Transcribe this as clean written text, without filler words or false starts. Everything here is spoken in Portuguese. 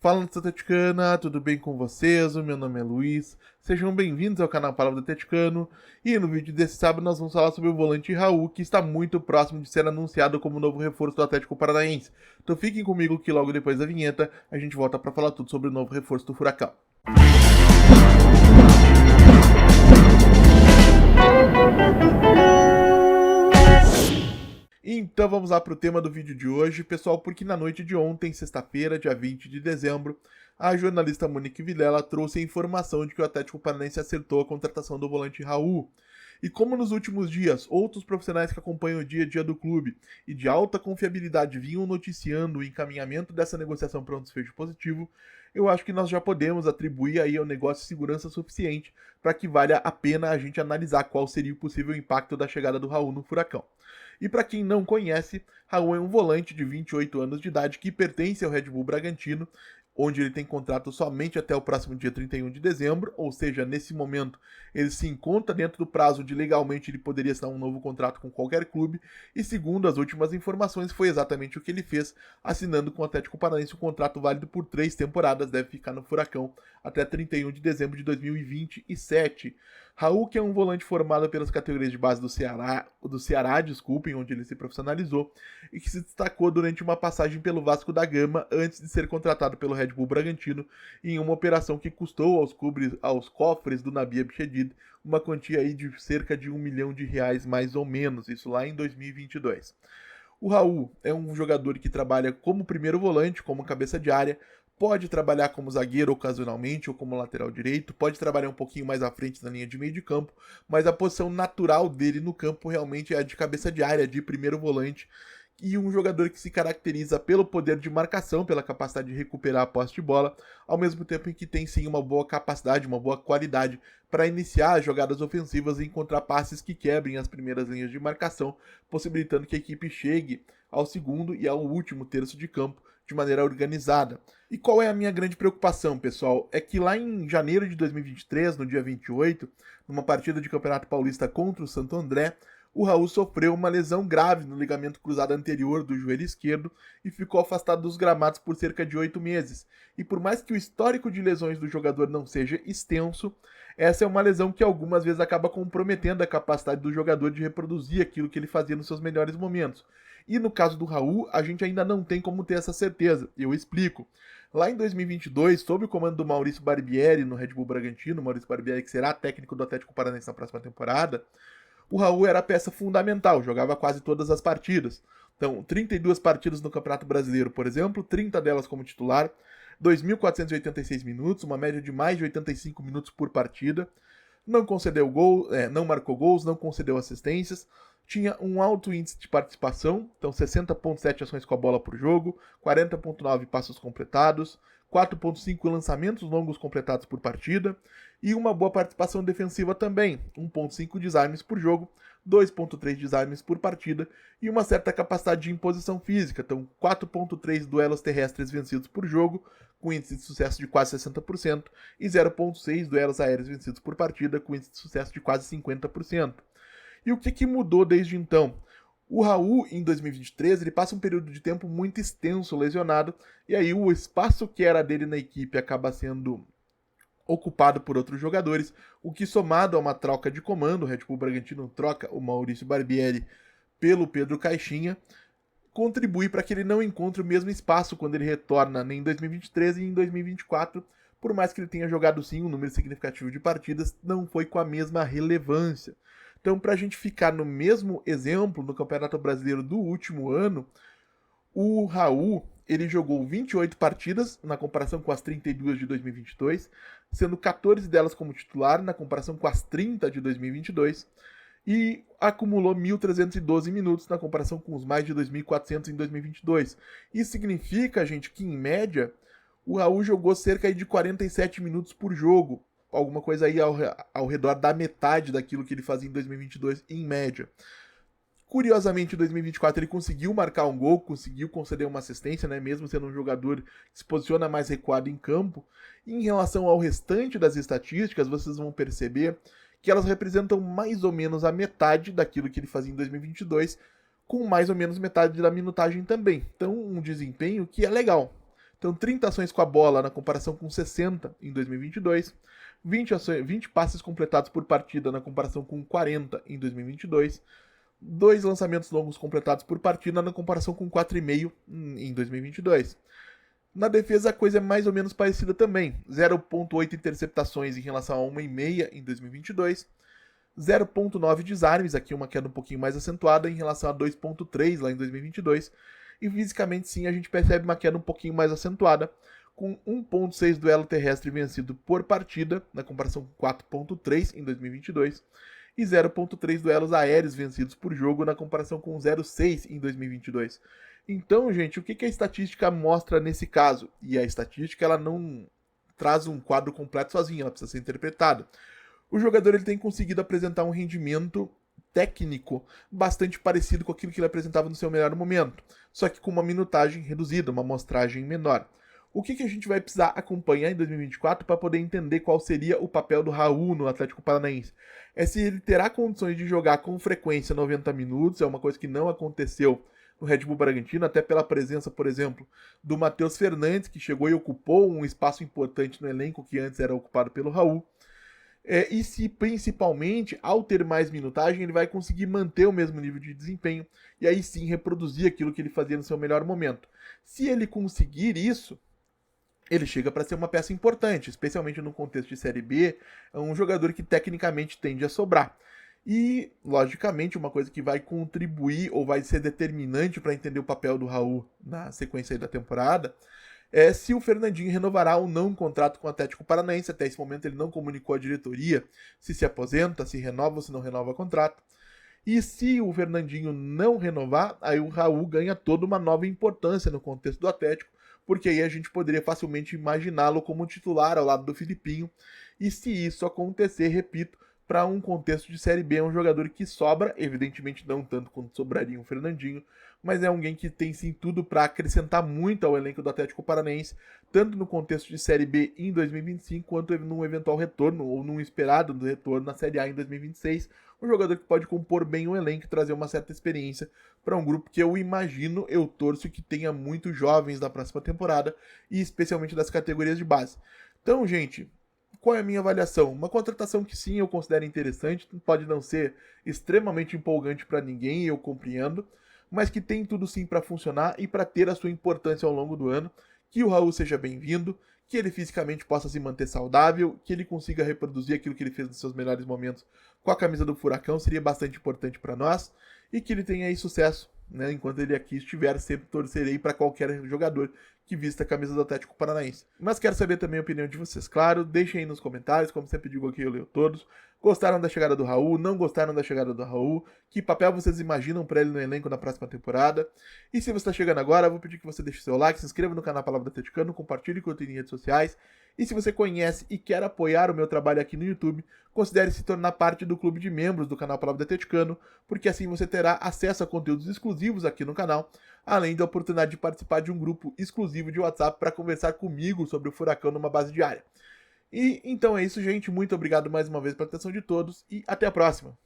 Fala, nação atleticana, tudo bem com vocês? O meu nome é Luiz. Sejam bem-vindos ao canal Palavra do Atleticano. E no vídeo desse sábado nós vamos falar sobre o volante Raul, que está muito próximo de ser anunciado como novo reforço do Atlético Paranaense. Então fiquem comigo que logo depois da vinheta a gente volta para falar tudo sobre o novo reforço do Furacão. Então vamos lá para o tema do vídeo de hoje, pessoal, porque na noite de ontem, sexta-feira, dia 20 de dezembro, a jornalista Monique Vilela trouxe a informação de que o Atlético Paranaense acertou a contratação do volante Raul. E como nos últimos dias, outros profissionais que acompanham o dia a dia do clube e de alta confiabilidade vinham noticiando o encaminhamento dessa negociação para um desfecho positivo, eu acho que nós já podemos atribuir aí ao negócio segurança suficiente para que valha a pena a gente analisar qual seria o possível impacto da chegada do Raul no Furacão. E para quem não conhece, Raul é um volante de 28 anos de idade que pertence ao Red Bull Bragantino, onde ele tem contrato somente até o próximo dia 31 de dezembro, ou seja, nesse momento ele se encontra dentro do prazo de legalmente ele poderia assinar um novo contrato com qualquer clube, e segundo as últimas informações foi exatamente o que ele fez, assinando com o Atlético Paranaense um contrato válido por 3 temporadas, deve ficar no Furacão até 31 de dezembro de 2027. Raul, que é um volante formado pelas categorias de base do Ceará, onde ele se profissionalizou, e que se destacou durante uma passagem pelo Vasco da Gama antes de ser contratado pelo Red Bull Bragantino em uma operação que custou aos cofres do Nabi Abichedid uma quantia aí de cerca de R$ 1 milhão mais ou menos, isso lá em 2022. O Raul é um jogador que trabalha como primeiro volante, como cabeça de área, pode trabalhar como zagueiro ocasionalmente ou como lateral direito, pode trabalhar um pouquinho mais à frente na linha de meio de campo, mas a posição natural dele no campo realmente é a de cabeça de área, de primeiro volante, e um jogador que se caracteriza pelo poder de marcação, pela capacidade de recuperar a posse de bola, ao mesmo tempo em que tem sim uma boa capacidade, uma boa qualidade para iniciar as jogadas ofensivas e encontrar passes que quebrem as primeiras linhas de marcação, possibilitando que a equipe chegue ao segundo e ao último terço de campo de maneira organizada. E qual é a minha grande preocupação, pessoal? É que lá em janeiro de 2023, no dia 28, numa partida de Campeonato Paulista contra o Santo André, o Raul sofreu uma lesão grave no ligamento cruzado anterior do joelho esquerdo e ficou afastado dos gramados por cerca de 8 meses. E por mais que o histórico de lesões do jogador não seja extenso, essa é uma lesão que algumas vezes acaba comprometendo a capacidade do jogador de reproduzir aquilo que ele fazia nos seus melhores momentos. E no caso do Raul, a gente ainda não tem como ter essa certeza. Eu explico. Lá em 2022, sob o comando do Maurício Barbieri no Red Bull Bragantino, Maurício Barbieri que será técnico do Atlético Paranaense na próxima temporada, o Raul era a peça fundamental, jogava quase todas as partidas. Então, 32 partidas no Campeonato Brasileiro, por exemplo, 30 delas como titular, 2.486 minutos, uma média de mais de 85 minutos por partida. Não concedeu não marcou gols, não concedeu assistências, tinha um alto índice de participação, então 60,7 ações com a bola por jogo, 40,9 passos completados, 4,5 lançamentos longos completados por partida e uma boa participação defensiva também, 1,5 desarmes por jogo, 2,3 desarmes por partida e uma certa capacidade de imposição física, então 4,3 duelos terrestres vencidos por jogo, com índice de sucesso de quase 60%, e 0,6 duelos aéreos vencidos por partida, com índice de sucesso de quase 50%. E o que mudou desde então? O Raul, em 2023, ele passa um período de tempo muito extenso lesionado, e aí o espaço que era dele na equipe acaba sendo ocupado por outros jogadores, o que somado a uma troca de comando, o Red Bull Bragantino troca o Maurício Barbieri pelo Pedro Caixinha, contribui para que ele não encontre o mesmo espaço quando ele retorna nem em 2023 e em 2024, por mais que ele tenha jogado sim um número significativo de partidas, não foi com a mesma relevância. Então, para a gente ficar no mesmo exemplo no Campeonato Brasileiro do último ano, o Raul ele jogou 28 partidas na comparação com as 32 de 2022, sendo 14 delas como titular na comparação com as 30 de 2022, e acumulou 1.312 minutos na comparação com os mais de 2.400 em 2022. Isso significa, gente, que em média o Raul jogou cerca de 47 minutos por jogo, alguma coisa aí ao redor da metade daquilo que ele fazia em 2022 em média. Curiosamente, em 2024 ele conseguiu marcar um gol, conseguiu conceder uma assistência, né, mesmo sendo um jogador que se posiciona mais recuado em campo. E em relação ao restante das estatísticas, vocês vão perceber que elas representam mais ou menos a metade daquilo que ele fazia em 2022, com mais ou menos metade da minutagem também. Então, um desempenho que é legal. Então, 30 ações com a bola na comparação com 60 em 2022, 20 passes completados por partida na comparação com 40 em 2022, 2 lançamentos longos completados por partida na comparação com 4,5 em 2022. Na defesa, a coisa é mais ou menos parecida também. 0,8 interceptações em relação a 1,5 em 2022. 0,9 desarmes, aqui uma queda um pouquinho mais acentuada em relação a 2,3 lá em 2022. E fisicamente, sim, a gente percebe uma queda um pouquinho mais acentuada, com 1,6 duelo terrestre vencido por partida, na comparação com 4,3 em 2022. E 0,3 duelos aéreos vencidos por jogo, na comparação com 0,6 em 2022. Então, gente, o que a estatística mostra nesse caso? E a estatística, ela não traz um quadro completo sozinha, ela precisa ser interpretada. O jogador ele tem conseguido apresentar um rendimento técnico bastante parecido com aquilo que ele apresentava no seu melhor momento, só que com uma minutagem reduzida, uma amostragem menor. O que a gente vai precisar acompanhar em 2024 para poder entender qual seria o papel do Raul no Atlético Paranaense? É se ele terá condições de jogar com frequência 90 minutos, é uma coisa que não aconteceu no Red Bull Bragantino, até pela presença, por exemplo, do Matheus Fernandes, que chegou e ocupou um espaço importante no elenco que antes era ocupado pelo Raul. E se, principalmente, ao ter mais minutagem, ele vai conseguir manter o mesmo nível de desempenho e aí sim reproduzir aquilo que ele fazia no seu melhor momento. Se ele conseguir isso, ele chega para ser uma peça importante, especialmente no contexto de Série B, é um jogador que tecnicamente tende a sobrar. E, logicamente, uma coisa que vai contribuir ou vai ser determinante para entender o papel do Raul na sequência aí da temporada é se o Fernandinho renovará ou não um contrato com o Atlético Paranaense. Até esse momento ele não comunicou à diretoria se aposenta, se renova ou se não renova o contrato. E se o Fernandinho não renovar, aí o Raul ganha toda uma nova importância no contexto do Atlético, porque aí a gente poderia facilmente imaginá-lo como titular ao lado do Filipinho. E se isso acontecer, repito, para um contexto de Série B, é um jogador que sobra, evidentemente não tanto quanto sobraria um Fernandinho, mas é alguém que tem sim tudo para acrescentar muito ao elenco do Atlético Paranaense, tanto no contexto de Série B em 2025, quanto num eventual retorno, ou num esperado retorno na Série A em 2026, um jogador que pode compor bem o elenco e trazer uma certa experiência para um grupo que eu imagino, eu torço que tenha muitos jovens na próxima temporada, e especialmente das categorias de base. Então, gente, qual é a minha avaliação? Uma contratação que sim eu considero interessante, pode não ser extremamente empolgante para ninguém, eu compreendo, mas que tem tudo sim para funcionar e para ter a sua importância ao longo do ano, que o Raul seja bem-vindo, que ele fisicamente possa se manter saudável, que ele consiga reproduzir aquilo que ele fez nos seus melhores momentos com a camisa do Furacão, seria bastante importante para nós, e que ele tenha aí sucesso, né? Enquanto ele aqui estiver, sempre torcerei para qualquer jogador que vista a camisa do Atlético Paranaense. Mas quero saber também a opinião de vocês, claro, deixem aí nos comentários, como sempre digo aqui, eu leio todos. Gostaram da chegada do Raul? Não gostaram da chegada do Raul? Que papel vocês imaginam para ele no elenco na próxima temporada? E se você está chegando agora, eu vou pedir que você deixe seu like, se inscreva no canal Palavra Atleticano, compartilhe e curta em redes sociais. E se você conhece e quer apoiar o meu trabalho aqui no YouTube, considere se tornar parte do clube de membros do canal Palavra Atleticano, porque assim você terá acesso a conteúdos exclusivos aqui no canal, além da oportunidade de participar de um grupo exclusivo de WhatsApp para conversar comigo sobre o Furacão numa base diária. E então é isso, gente. Muito obrigado mais uma vez pela atenção de todos e até a próxima.